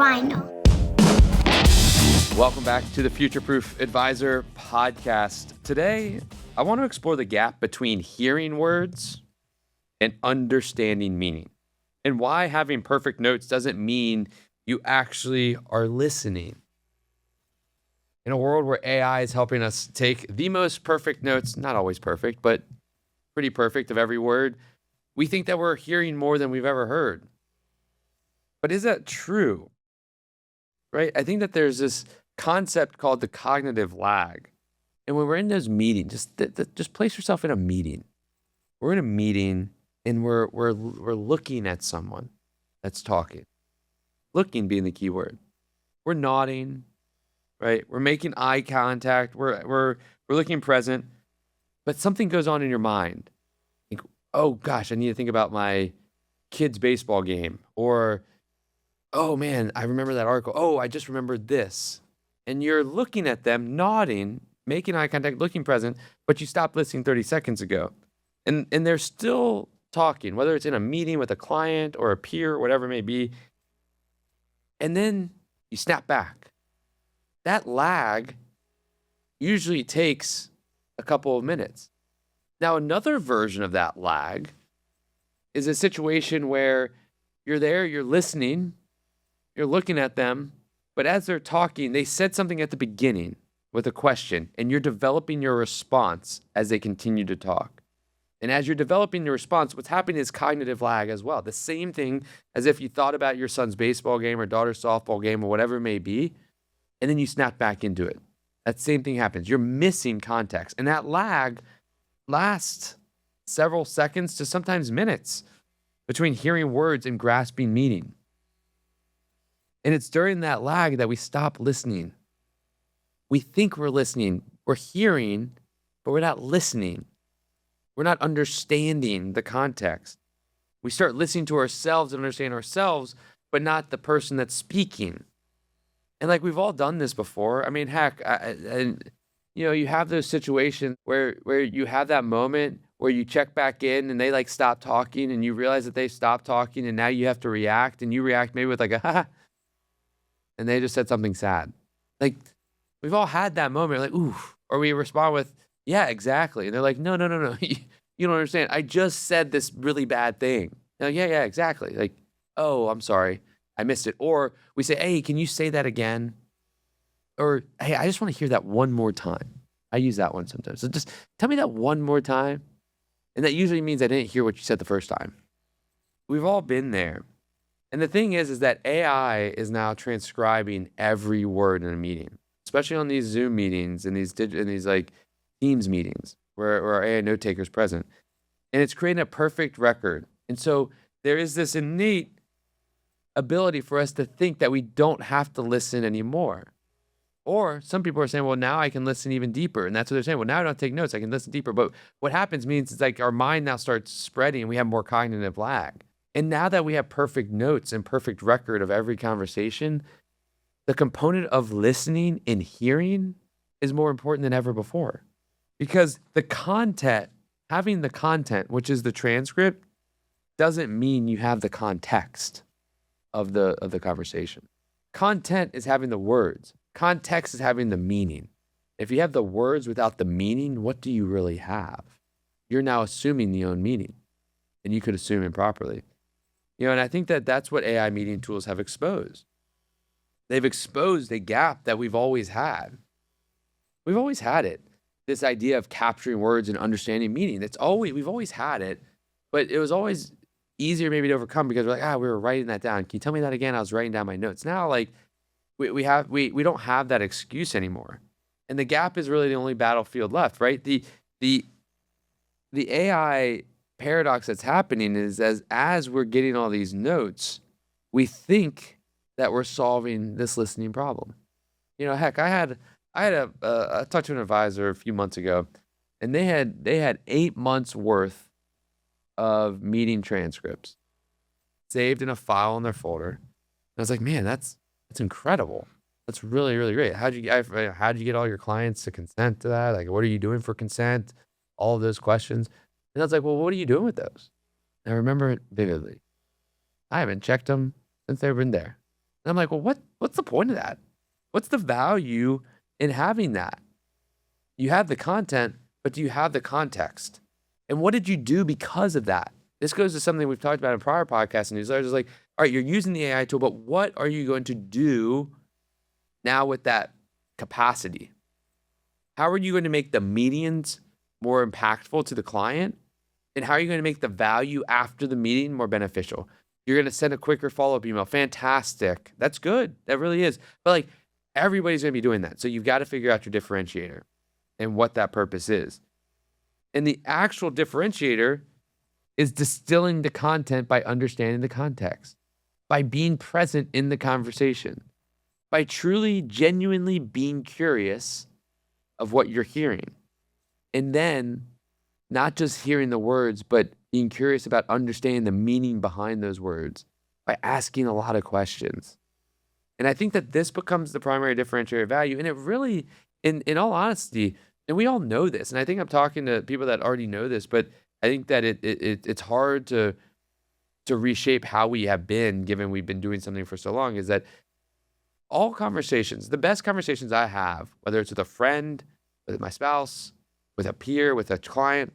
Reiner. Welcome back to the FutureProof Advisor podcast. Today, I want to explore the gap between hearing words and understanding meaning, and why having perfect notes doesn't mean you actually are listening. In a world where AI is helping us take the most perfect notes, not always perfect, but pretty perfect of every word, we think that we're hearing more than we've ever heard. But is that true? Right? I think that there's this concept called the cognitive lag. And when we're in those meetings, just place yourself in a meeting. We're in a meeting and we're looking at someone that's talking. Looking being the key word. We're nodding, right? We're making eye contact. We're looking present, but something goes on in your mind. Think, oh gosh, I need to think about my kid's baseball game, or oh man, I remember that article. Oh, I just remembered this. And you're looking at them, nodding, making eye contact, looking present, but you stopped listening 30 seconds ago. And they're still talking, whether it's in a meeting with a client or a peer, or whatever it may be. And then you snap back. That lag usually takes a couple of minutes. Now, another version of that lag is a situation where you're there, you're listening, you're looking at them, but as they're talking, they said something at the beginning with a question, and you're developing your response as they continue to talk. And as you're developing your response, what's happening is cognitive lag as well. The same thing as if you thought about your son's baseball game or daughter's softball game or whatever it may be, and then you snap back into it. That same thing happens. You're missing context. And that lag lasts several seconds to sometimes minutes between hearing words and grasping meaning. And it's during that lag that we stop listening. We think we're listening, we're hearing, but we're not listening. We're not understanding the context. We start listening to ourselves and understand ourselves, but not the person that's speaking. And like we've all done this before. I mean, heck, you have those situations where you have that moment where you check back in and they like stop talking and you realize that they stopped talking and now you have to react, and you react maybe with like a ha, and they just said something sad. Like we've all had that moment, like ooh, or we respond with yeah, exactly, and they're like no, you don't understand. I just said this really bad thing. No, yeah, exactly. Like oh, I'm sorry, I missed it. Or we say, hey, can you say that again? Or hey, I just want to hear that one more time. I use that one sometimes. So just tell me that one more time. And that usually means I didn't hear what you said the first time. We've all been there. And the thing is that AI is now transcribing every word in a meeting, especially on these Zoom meetings and these like Teams meetings where our AI note taker is present. And it's creating a perfect record. And so there is this innate ability for us to think that we don't have to listen anymore. Or some people are saying, well, now I can listen even deeper. And that's what they're saying. Well, now I don't take notes. I can listen deeper. But what happens means it's like our mind now starts spreading and we have more cognitive lag. And now that we have perfect notes and perfect record of every conversation, the component of listening and hearing is more important than ever before. Because the content, having the content, which is the transcript, doesn't mean you have the context of the conversation. Content is having the words. Context is having the meaning. If you have the words without the meaning, what do you really have? You're now assuming the own meaning, and you could assume improperly. And I think that that's what AI meeting tools have exposed. They've exposed a gap that we've always had. We've always had it. This idea of capturing words and understanding meaning. We've always had it, but it was always easier maybe to overcome because we're like, we were writing that down. Can you tell me that again? I was writing down my notes. Now, like we don't have that excuse anymore. And the gap is really the only battlefield left, right? The AI paradox that's happening is as we're getting all these notes, we think that we're solving this listening problem. Heck, I talked to an advisor a few months ago, and they had 8 months worth of meeting transcripts saved in a file in their folder. And I was like, man, that's incredible. That's really, really great. How'd you get all your clients to consent to that? Like, what are you doing for consent? All of those questions. And I was like, well, what are you doing with those? And I remember it vividly. I haven't checked them since they've been there. And I'm like, well, what's the point of that? What's the value in having that? You have the content, but do you have the context? And what did you do because of that? This goes to something we've talked about in prior podcasts and newsletters. It's like, all right, you're using the AI tool, but what are you going to do now with that capacity? How are you going to make the meetings more impactful to the client? And how are you going to make the value after the meeting more beneficial? You're going to send a quicker follow-up email. Fantastic. That's good. That really is. But like everybody's going to be doing that. So you've got to figure out your differentiator and what that purpose is. And the actual differentiator is distilling the content by understanding the context, by being present in the conversation, by truly, genuinely being curious of what you're hearing. And then not just hearing the words, but being curious about understanding the meaning behind those words by asking a lot of questions. And I think that this becomes the primary differentiator value. And it really, in all honesty, and we all know this, and I think I'm talking to people that already know this, but I think that it's hard to reshape how we have been, given we've been doing something for so long, is that all conversations, the best conversations I have, whether it's with a friend, with my spouse, with a peer, with a client,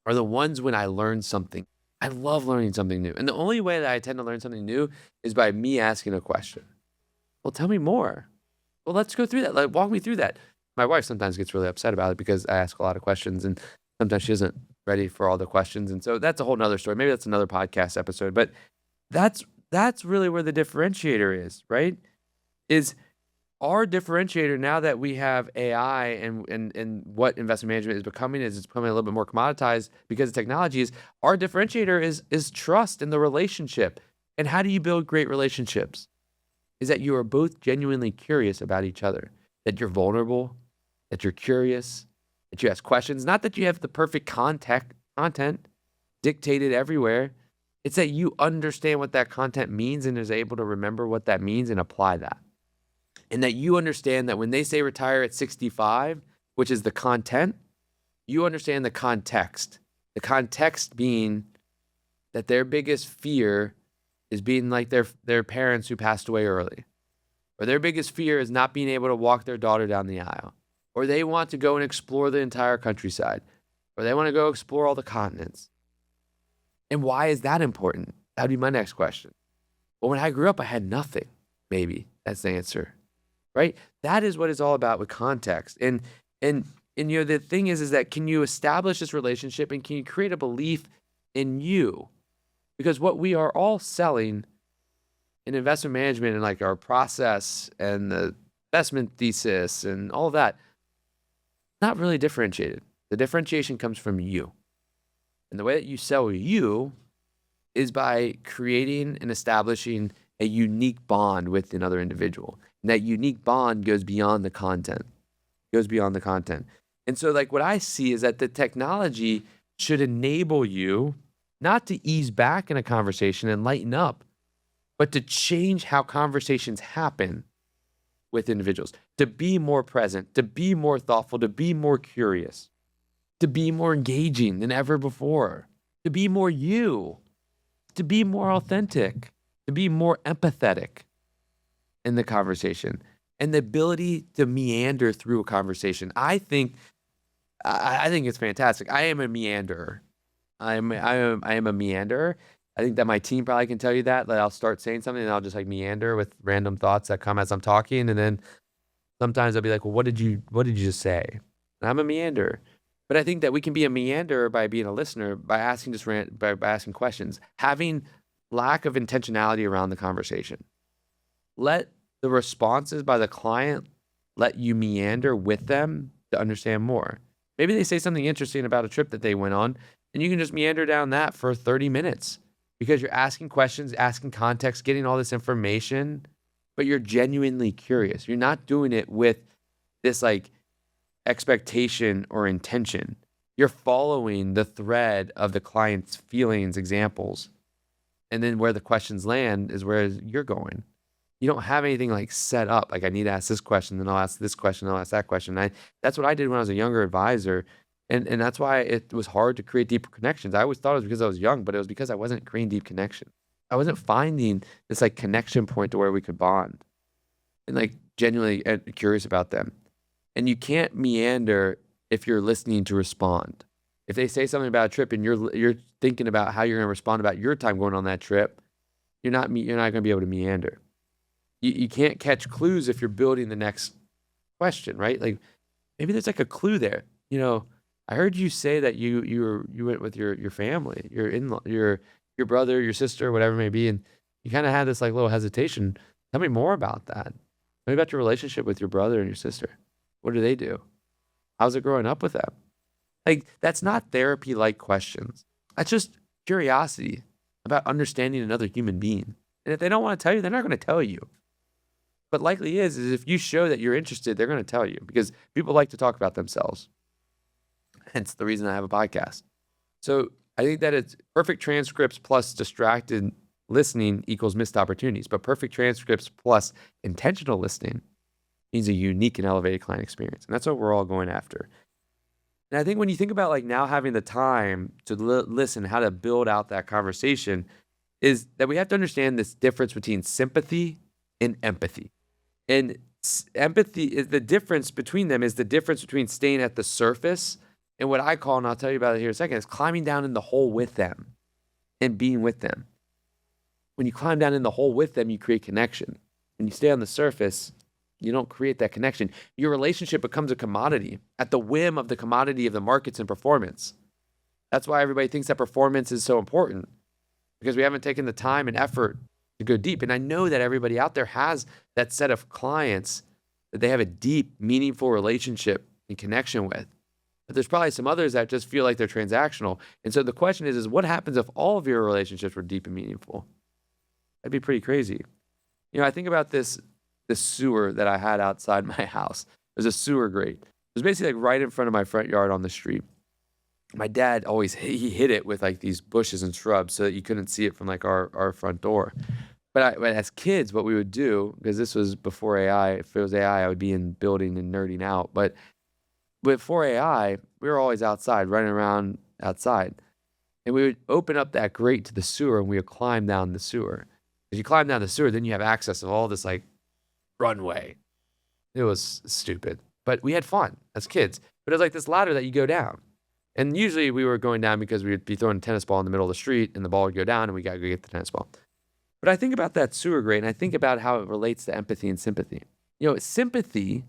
are the ones when I learn something. I love learning something new. And the only way that I tend to learn something new is by me asking a question. Well, tell me more. Well, let's go through that. Like, walk me through that. My wife sometimes gets really upset about it because I ask a lot of questions and sometimes she isn't ready for all the questions. And so that's a whole nother story. Maybe that's another podcast episode, but that's really where the differentiator is, right? Is our differentiator, now that we have AI and what investment management is becoming, is it's becoming a little bit more commoditized because of technology, is our differentiator is trust in the relationship. And how do you build great relationships? Is that you are both genuinely curious about each other, that you're vulnerable, that you're curious, that you ask questions, not that you have the perfect content dictated everywhere. It's that you understand what that content means and is able to remember what that means and apply that. And that you understand that when they say retire at 65, which is the content, you understand the context. The context being that their biggest fear is being like their parents who passed away early. Or their biggest fear is not being able to walk their daughter down the aisle. Or they want to go and explore the entire countryside. Or they want to go explore all the continents. And why is that important? That would be my next question. Well, when I grew up, I had nothing. Maybe that's the answer. Right? That is what it's all about with context. And the thing is that can you establish this relationship and can you create a belief in you? Because what we are all selling in investment management and like our process and the investment thesis and all of that, not really differentiated. The differentiation comes from you. And the way that you sell you is by creating and establishing a unique bond with another individual. And that unique bond goes beyond the content. And so like what I see is that the technology should enable you not to ease back in a conversation and lighten up, but to change how conversations happen with individuals, to be more present, to be more thoughtful, to be more curious, to be more engaging than ever before, to be more you, to be more authentic, to be more empathetic in the conversation, and the ability to meander through a conversation. I think it's fantastic. I am a meanderer. I am a meanderer. I think that my team probably can tell you that. Like I'll start saying something and I'll just like meander with random thoughts that come as I'm talking, and then sometimes I'll be like, "Well, what did you just say?" And I'm a meanderer. But I think that we can be a meanderer by being a listener, by asking by asking questions, having lack of intentionality around the conversation. Let the responses by the client let you meander with them to understand more. Maybe they say something interesting about a trip that they went on, and you can just meander down that for 30 minutes because you're asking questions, asking context, getting all this information, but you're genuinely curious. You're not doing it with this like expectation or intention. You're following the thread of the client's feelings, examples, and then where the questions land is where you're going. You don't have anything like set up. Like I need to ask this question, then I'll ask this question, I'll ask that question. That's what I did when I was a younger advisor. And that's why it was hard to create deeper connections. I always thought it was because I was young, but it was because I wasn't creating deep connections. I wasn't finding this like connection point to where we could bond and like genuinely curious about them. And you can't meander if you're listening to respond. If they say something about a trip and you're thinking about how you're going to respond about your time going on that trip, you're not going to be able to meander. You can't catch clues if you're building the next question, right? Like maybe there's like a clue there. I heard you say that you went with your family, your brother, your sister, whatever it may be, and you kind of had this like little hesitation. Tell me more about that. Tell me about your relationship with your brother and your sister. What do they do? How's it growing up with them? Like that's not therapy-like questions. That's just curiosity about understanding another human being. And if they don't want to tell you, they're not going to tell you. But likely is if you show that you're interested, they're going to tell you because people like to talk about themselves. Hence the reason I have a podcast. So I think that it's perfect transcripts plus distracted listening equals missed opportunities. But perfect transcripts plus intentional listening means a unique and elevated client experience. And that's what we're all going after. And I think when you think about like now having the time to listen, how to build out that conversation, is that we have to understand this difference between sympathy and empathy. And empathy is the difference between them is the difference between staying at the surface and what I call, and I'll tell you about it here in a second, is climbing down in the hole with them and being with them. When you climb down in the hole with them, you create connection. When you stay on the surface, you don't create that connection. Your relationship becomes a commodity at the whim of the commodity of the markets and performance. That's why everybody thinks that performance is so important because we haven't taken the time and effort to go deep. And I know that everybody out there has that set of clients that they have a deep, meaningful relationship and connection with. But there's probably some others that just feel like they're transactional. And so the question is what happens if all of your relationships were deep and meaningful? That'd be pretty crazy. I think about this sewer that I had outside my house. There's a sewer grate. It was basically like right in front of my front yard on the street. My dad always, he hid it with like these bushes and shrubs so that you couldn't see it from like our front door. But as kids, what we would do, because this was before AI, if it was AI, I would be in building and nerding out. But before AI, we were always outside, running around outside. And we would open up that grate to the sewer and we would climb down the sewer. If you climb down the sewer, then you have access to all this like runway. It was stupid, but we had fun as kids. But it was like this ladder that you go down. And usually we were going down because we would be throwing a tennis ball in the middle of the street and the ball would go down and we got to go get the tennis ball. But I think about that sewer grate and I think about how it relates to empathy and sympathy. Sympathy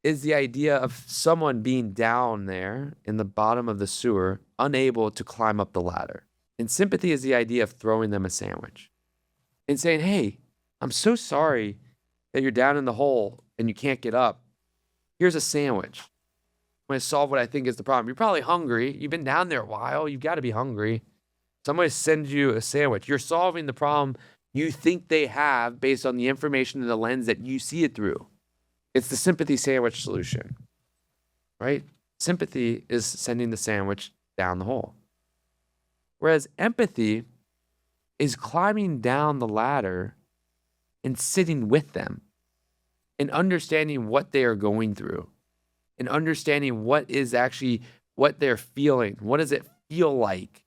is the idea of someone being down there in the bottom of the sewer, unable to climb up the ladder. And sympathy is the idea of throwing them a sandwich and saying, hey, I'm so sorry that you're down in the hole and you can't get up. Here's a sandwich. I'm going to solve what I think is the problem. You're probably hungry. You've been down there a while. You've got to be hungry. Somebody sends you a sandwich. You're solving the problem you think they have based on the information and the lens that you see it through. It's the sympathy sandwich solution, right? Sympathy is sending the sandwich down the hole. Whereas empathy is climbing down the ladder and sitting with them and understanding what they are going through and understanding what is actually what they're feeling. What does it feel like?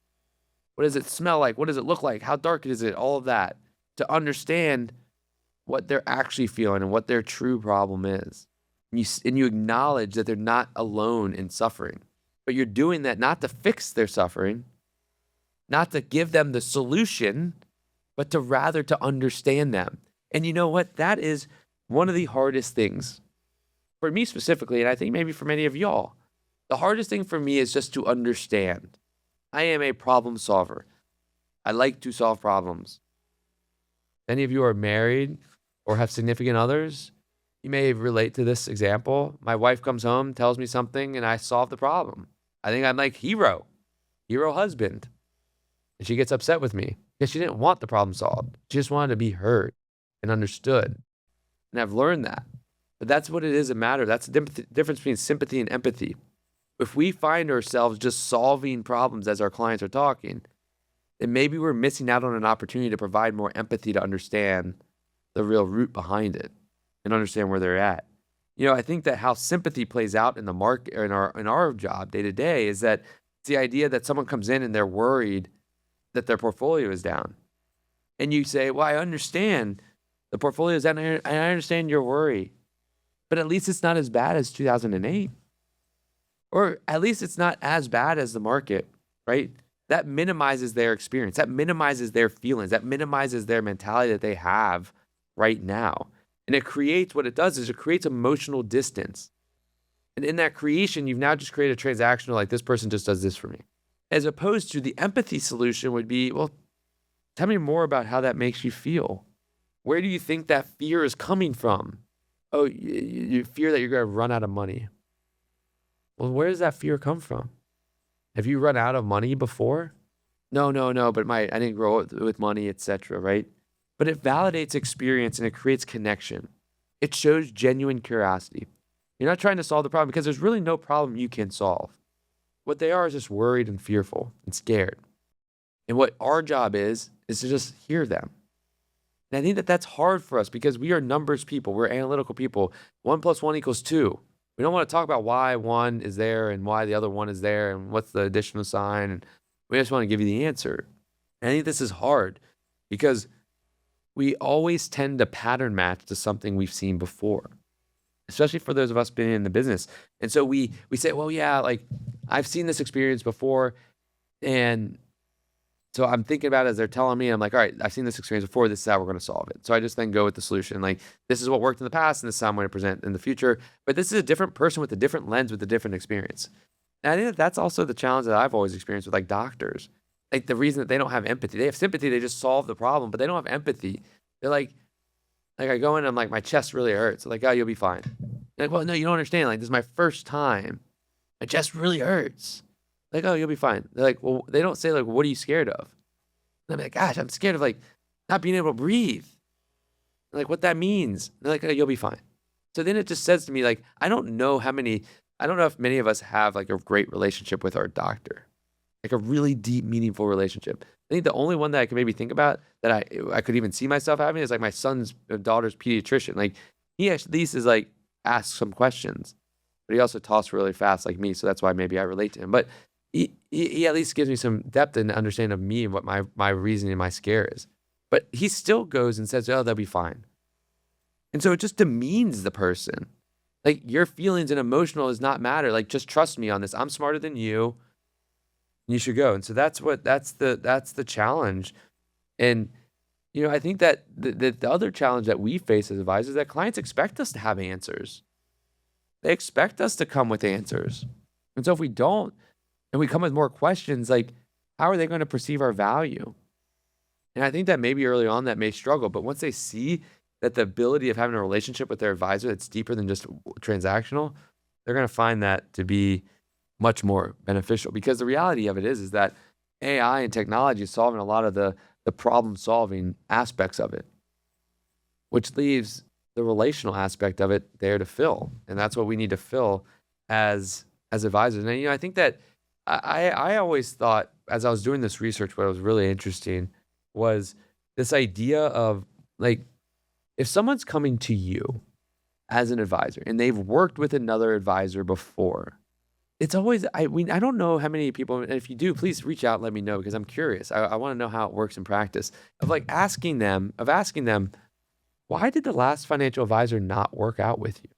What does it smell like? What does it look like? How dark is it? All of that to understand what they're actually feeling and what their true problem is. And you acknowledge that they're not alone in suffering, but you're doing that not to fix their suffering, not to give them the solution, but to rather to understand them. And you know what? That is one of the hardest things for me specifically, and I think maybe for many of y'all. The hardest thing for me is just to understand. I am a problem solver. I like to solve problems. Many of you are married or have significant others. You may relate to this example. My wife comes home, tells me something, and I solve the problem. I think I'm like hero husband. And she gets upset with me because she didn't want the problem solved. She just wanted to be heard and understood. And I've learned that. But that's what it is a matter. That's the difference between sympathy and empathy. If we find ourselves just solving problems as our clients are talking, then maybe we're missing out on an opportunity to provide more empathy to understand the real root behind it and understand where they're at. I think that how sympathy plays out in the market or in our job day to day is that it's the idea that someone comes in and they're worried that their portfolio is down. And you say, well, I understand the portfolios and I understand your worry, but at least it's not as bad as 2008. Or at least it's not as bad as the market, right? That minimizes their experience. That minimizes their feelings. That minimizes their mentality that they have right now. And it creates, what it does is it creates emotional distance. And in that creation, you've now just created a transactional, like this person just does this for me. As opposed to the empathy solution would be, well, tell me more about how that makes you feel. Where do you think that fear is coming from? Oh, you fear that you're going to run out of money. Well, where does that fear come from? Have you run out of money before? No, but I didn't grow up with money, etc., right? But it validates experience and it creates connection. It shows genuine curiosity. You're not trying to solve the problem because there's really no problem you can solve. What they are is just worried and fearful and scared. And what our job is to just hear them. And I think that that's hard for us because we are numbers people. We're analytical people. 1 + 1 = 2. We don't want to talk about why one is there and why the other one is there and what's the additional sign. And we just want to give you the answer. And I think this is hard because we always tend to pattern match to something we've seen before, especially for those of us being in the business. And so we say, well, yeah, like I've seen this experience before. And so I'm thinking about it as they're telling me, I'm like, all right, I've seen this experience before. This is how we're going to solve it. So I just then go with the solution. Like, this is what worked in the past, and this is how I'm going to present in the future. But this is a different person with a different lens, with a different experience. And I think that that's also the challenge that I've always experienced with like doctors. Like the reason that they don't have empathy, they have sympathy, they just solve the problem, but they don't have empathy. They're like I go in, and I'm like, my chest really hurts. They're like, oh, you'll be fine. Like, well, no, you don't understand. Like, this is my first time. My chest really hurts. Like, oh, you'll be fine. They're like, well, they don't say like, what are you scared of? And I'm like, gosh, I'm scared of like not being able to breathe. Like what that means. They're like, oh, you'll be fine. So then it just says to me, like, I don't know if many of us have like a great relationship with our doctor, like a really deep, meaningful relationship. I think the only one that I could maybe think about that I could even see myself having is like my son's daughter's pediatrician. Like he at least is like asks some questions, but he also talks really fast like me. So that's why maybe I relate to him. But he at least gives me some depth and understanding of me and what my reasoning and my scare is. But he still goes and says, oh, they'll be fine. And so it just demeans the person. Like your feelings and emotional does not matter. Like, just trust me on this. I'm smarter than you. You should go. And so that's the challenge. And, I think that the other challenge that we face as advisors is that clients expect us to have answers. They expect us to come with answers. And so if we don't, and we come with more questions, like, how are they going to perceive our value? And I think that maybe early on that may struggle, but once they see that the ability of having a relationship with their advisor that's deeper than just transactional, they're going to find that to be much more beneficial. Because the reality of it is that AI and technology is solving a lot of the problem-solving aspects of it, which leaves the relational aspect of it there to fill. And that's what we need to fill as advisors. And, I think that I always thought, as I was doing this research, what was really interesting was this idea of, like, if someone's coming to you as an advisor and they've worked with another advisor before, it's always, I don't know how many people, and if you do, please reach out and let me know because I'm curious. I want to know how it works in practice of like asking them, why did the last financial advisor not work out with you?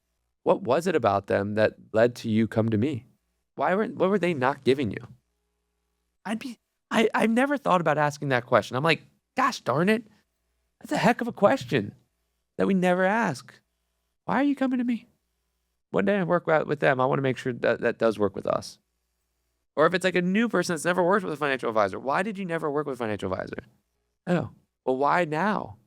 What was it about them that led to you come to me? What were they not giving you? I've never thought about asking that question. I'm like, gosh darn it. That's a heck of a question that we never ask. Why are you coming to me? What did I work out with them? I want to make sure that does work with us. Or if it's like a new person that's never worked with a financial advisor, why did you never work with a financial advisor? Oh, well, why now?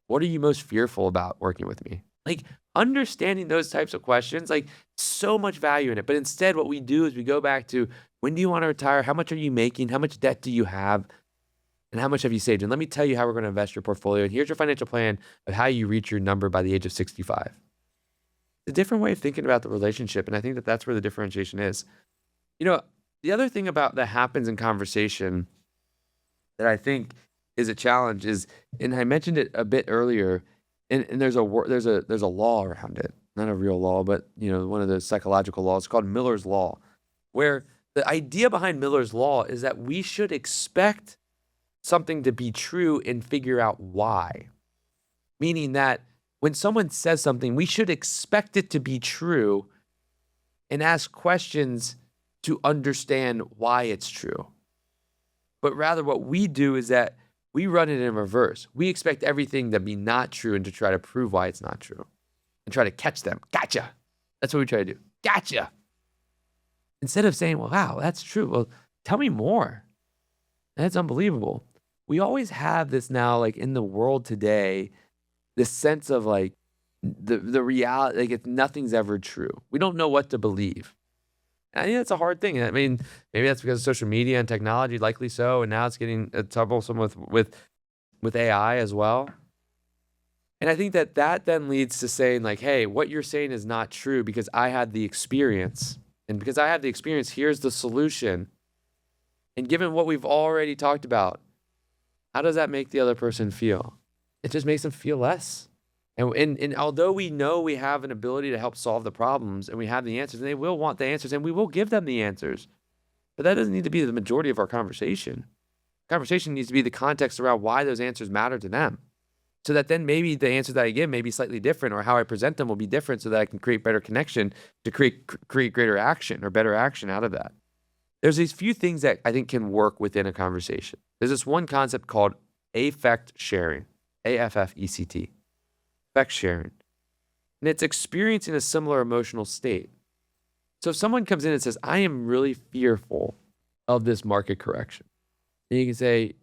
What are you most fearful about working with me? Like, understanding those types of questions, like, so much value in it. But instead, what we do is we go back to, when do you want to retire? How much are you making? How much debt do you have? And how much have you saved? And let me tell you how we're going to invest your portfolio. And here's your financial plan of how you reach your number by the age of 65. It's a different way of thinking about the relationship. And I think that that's where the differentiation is. The other thing about that happens in conversation that I think is a challenge is, and I mentioned it a bit earlier, and there's a law around it, not a real law, but one of the psychological laws called Miller's Law, where the idea behind Miller's Law is that we should expect something to be true and figure out why. Meaning that when someone says something, we should expect it to be true and ask questions to understand why it's true. But rather, what we do is that we run it in reverse. We expect everything to be not true and to try to prove why it's not true and try to catch them. Gotcha. That's what we try to do. Gotcha. Instead of saying, well, wow, that's true. Well, tell me more. That's unbelievable. We always have this now, like in the world today, this sense of like the reality, like nothing's ever true. We don't know what to believe. And I think that's a hard thing. I mean, maybe that's because of social media and technology, likely so. And now it's getting troublesome with AI as well. And I think that then leads to saying like, hey, what you're saying is not true because I had the experience. And because I have the experience, here's the solution. And given what we've already talked about, how does that make the other person feel? It just makes them feel less. And although we know we have an ability to help solve the problems and we have the answers, and they will want the answers, and we will give them the answers, but that doesn't need to be the majority of our conversation. Conversation needs to be the context around why those answers matter to them. So that then maybe the answers that I give may be slightly different, or how I present them will be different so that I can create better connection to create greater action or better action out of that. There's these few things that I think can work within a conversation. There's this one concept called affect sharing, AFFECT, affect sharing. And it's experiencing a similar emotional state. So if someone comes in and says, I am really fearful of this market correction, then you can say,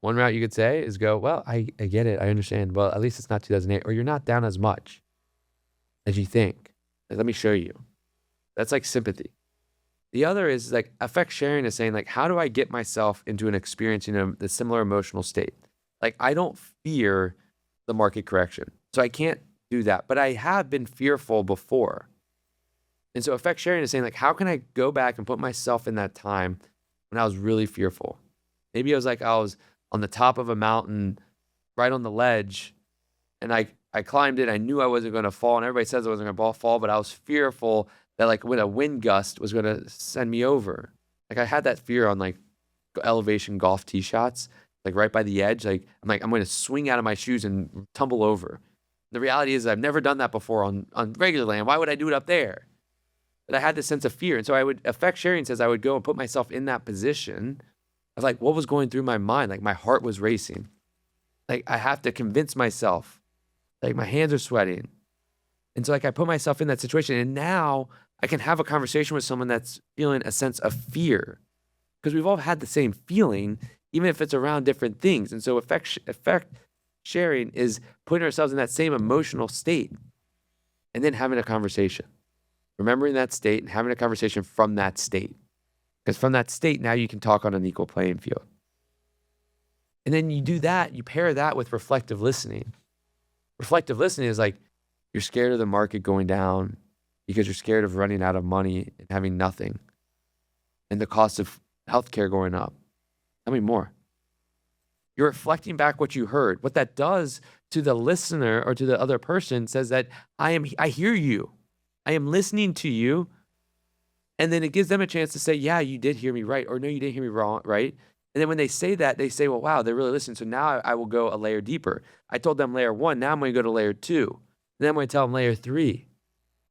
one route you could say is go, well, I get it. I understand. Well, at least it's not 2008, or you're not down as much as you think. Like, let me show you. That's like sympathy. The other is like affect sharing is saying like, how do I get myself into an experience, the similar emotional state? Like, I don't fear the market correction, so I can't do that, but I have been fearful before. And so affect sharing is saying like, how can I go back and put myself in that time when I was really fearful? Maybe I was on the top of a mountain, right on the ledge, and I climbed it. I knew I wasn't going to fall, and everybody says I wasn't going to fall, but I was fearful that like when a wind gust was going to send me over. Like I had that fear on like elevation golf tee shots, like right by the edge. Like I'm going to swing out of my shoes and tumble over. The reality is I've never done that before on regular land. Why would I do it up there? But I had this sense of fear. And so affect sharing says I would go and put myself in that position of like what was going through my mind. Like my heart was racing. Like I have to convince myself. Like my hands are sweating. And so like I put myself in that situation, and now I can have a conversation with someone that's feeling a sense of fear, because we've all had the same feeling, even if it's around different things. And so affect sharing is putting ourselves in that same emotional state and then having a conversation, remembering that state and having a conversation from that state. Because from that state, now you can talk on an equal playing field. And then you do that, you pair that with reflective listening. Reflective listening is like, you're scared of the market going down because you're scared of running out of money and having nothing, and the cost of healthcare going up. Tell me more. You're reflecting back what you heard. What that does to the listener or to the other person says that I hear you. I am listening to you. And then it gives them a chance to say, yeah, you did hear me right, or no, you didn't hear me wrong, right? And then when they say that, they say, well, wow, they're really listening. So now I will go a layer deeper. I told them layer 1, now I'm going to go to layer 2. Then I'm going to tell them layer 3,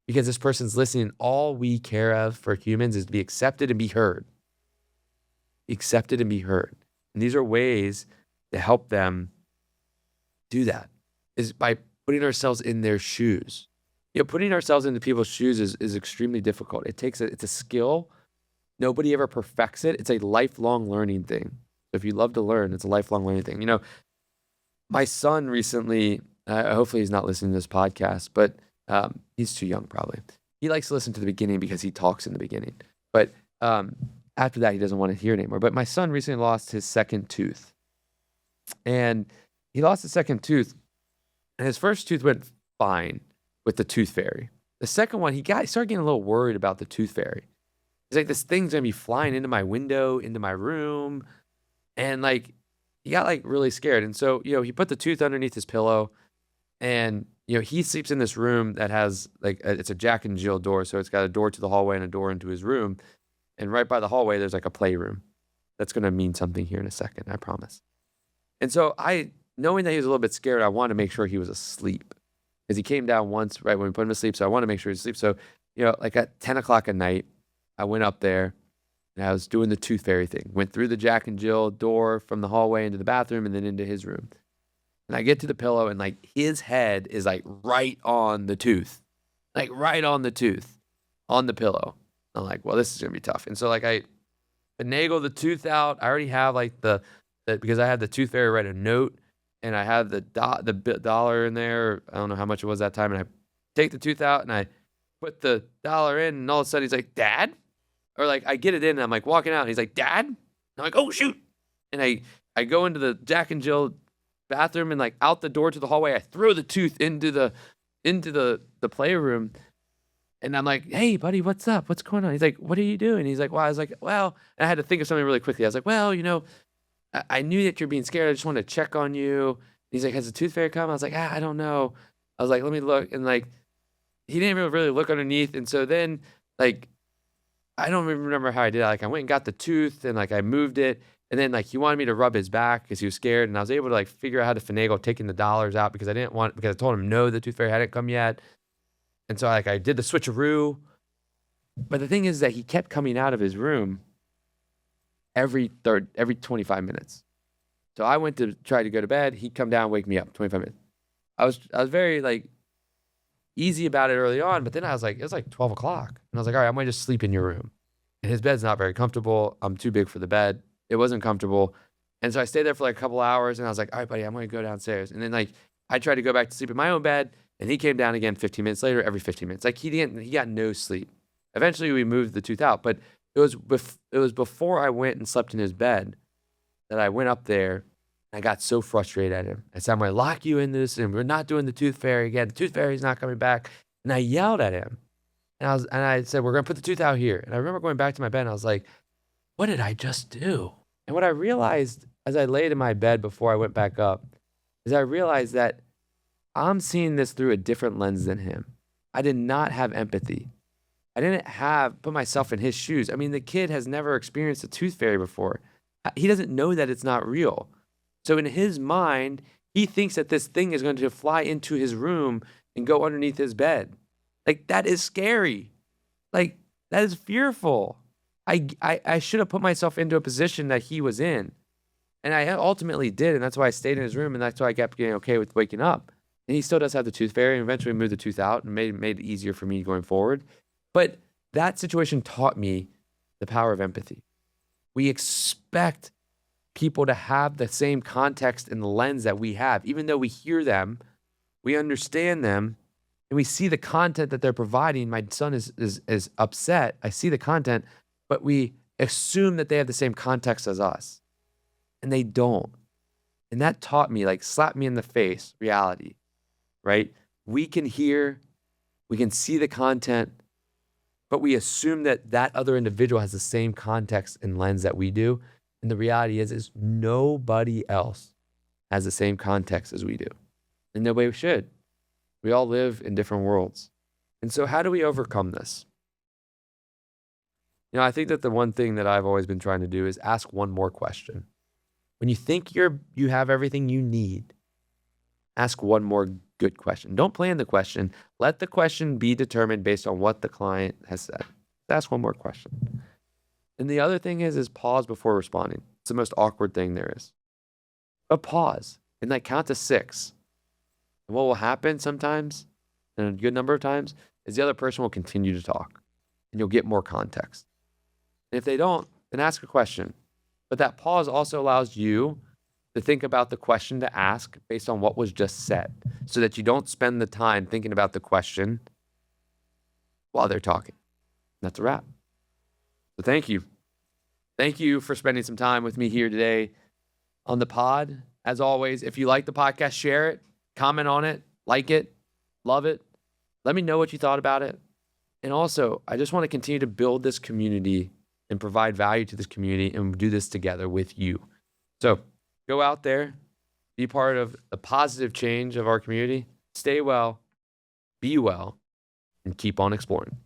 because this person's listening. All we care of for humans is to be accepted and be heard. Be accepted and be heard. And these are ways to help them do that, is by putting ourselves in their shoes. Putting ourselves into people's shoes is extremely difficult. It's a skill. Nobody ever perfects it. It's a lifelong learning thing. So if you love to learn, it's a lifelong learning thing. My son recently, hopefully he's not listening to this podcast, but he's too young probably. He likes to listen to the beginning because he talks in the beginning. But after that, he doesn't want to hear it anymore. But my son recently lost his second tooth. And he lost his second tooth. And his first tooth went fine with the tooth fairy. The second one, he started getting a little worried about the tooth fairy. He's like, this thing's going to be flying into my window, into my room. And like, he got like really scared. And so, he put the tooth underneath his pillow, and, he sleeps in this room that has like, it's a Jack and Jill door. So it's got a door to the hallway and a door into his room. And right by the hallway, there's like a playroom. That's going to mean something here in a second, I promise. And so knowing that he was a little bit scared, I wanted to make sure he was asleep because he came down once right when we put him to sleep. So I wanted to make sure he was asleep. So, like at 10 o'clock at night, I went up there and I was doing the tooth fairy thing. Went through the Jack and Jill door from the hallway into the bathroom and then into his room. And I get to the pillow and like his head is like right on the tooth, on the pillow. I'm like, well, this is going to be tough. And so like I finagle the tooth out. I already have like because I had the tooth fairy write a note and I have the dollar in there. I don't know how much it was that time. And I take the tooth out and I put the dollar in and all of a sudden he's like, Dad? Or like I get it in and I'm like walking out and he's like, Dad? And I'm like, oh shoot. And I go into the Jack and Jill bathroom and like out the door to the hallway, I throw the tooth into the playroom. And I'm like, hey, buddy, what's up? What's going on? He's like, what are you doing? He's like, well, I was like, well, and I had to think of something really quickly. I was like, well, I knew that you're being scared. I just wanted to check on you. And he's like, has the tooth fairy come? I was like, I don't know. I was like, let me look. And like, he didn't even really look underneath. And so then like, I don't even remember how I did it. Like I went and got the tooth and like I moved it. And then like he wanted me to rub his back because he was scared. And I was able to like figure out how to finagle taking the dollars out because I told him no, the tooth fairy hadn't come yet. And so like I did the switcheroo. But the thing is that he kept coming out of his room every 25 minutes. So I went to try to go to bed. He'd come down, wake me up 25 minutes. I was very like easy about it early on, but then I was like, it was like 12 o'clock. And I was like, all right, I'm going to just sleep in your room. And his bed's not very comfortable. I'm too big for the bed. It wasn't comfortable. And so I stayed there for like a couple hours and I was like, all right, buddy, I'm going to go downstairs. And then like, I tried to go back to sleep in my own bed and he came down again 15 minutes later, every 15 minutes. Like he got no sleep. Eventually we moved the tooth out, but it was before I went and slept in his bed that I went up there. I got so frustrated at him. I said, I'm going to lock you in this and we're not doing the tooth fairy again. The tooth fairy's not coming back. And I yelled at him. And I said, we're going to put the tooth out here. And I remember going back to my bed and I was like, what did I just do? And what I realized as I laid in my bed before I went back up is I realized that I'm seeing this through a different lens than him. I did not have empathy. I didn't put myself in his shoes. I mean, the kid has never experienced a tooth fairy before. He doesn't know that it's not real. So in his mind, he thinks that this thing is going to fly into his room and go underneath his bed. Like, that is scary. Like, that is fearful. I should have put myself into a position that he was in. And I ultimately did, and that's why I stayed in his room, and that's why I kept getting okay with waking up. And he still does have the tooth fairy, and eventually moved the tooth out and made it easier for me going forward. But that situation taught me the power of empathy. We expect people to have the same context and the lens that we have. Even though we hear them, we understand them, and we see the content that they're providing. My son is upset. I see the content, but we assume that they have the same context as us. And they don't. And that taught me, like, slapped me in the face, reality, right? We can hear, we can see the content, but we assume that that other individual has the same context and lens that we do. And the reality is nobody else has the same context as we do. And nobody should. We all live in different worlds. And so how do we overcome this? I think that the one thing that I've always been trying to do is ask one more question. When you think you have everything you need, ask one more good question. Don't plan the question. Let the question be determined based on what the client has said. Ask one more question. And the other thing is pause before responding. It's the most awkward thing there is. But pause and like count to 6. And what will happen sometimes, and a good number of times, is the other person will continue to talk and you'll get more context. And if they don't, then ask a question. But that pause also allows you to think about the question to ask based on what was just said, so that you don't spend the time thinking about the question while they're talking. That's a wrap. So thank you. Thank you for spending some time with me here today on the pod. As always, if you like the podcast, share it, comment on it, like it, love it. Let me know what you thought about it. And also, I just want to continue to build this community and provide value to this community and do this together with you. So go out there, be part of the positive change of our community, stay well, be well, and keep on exploring.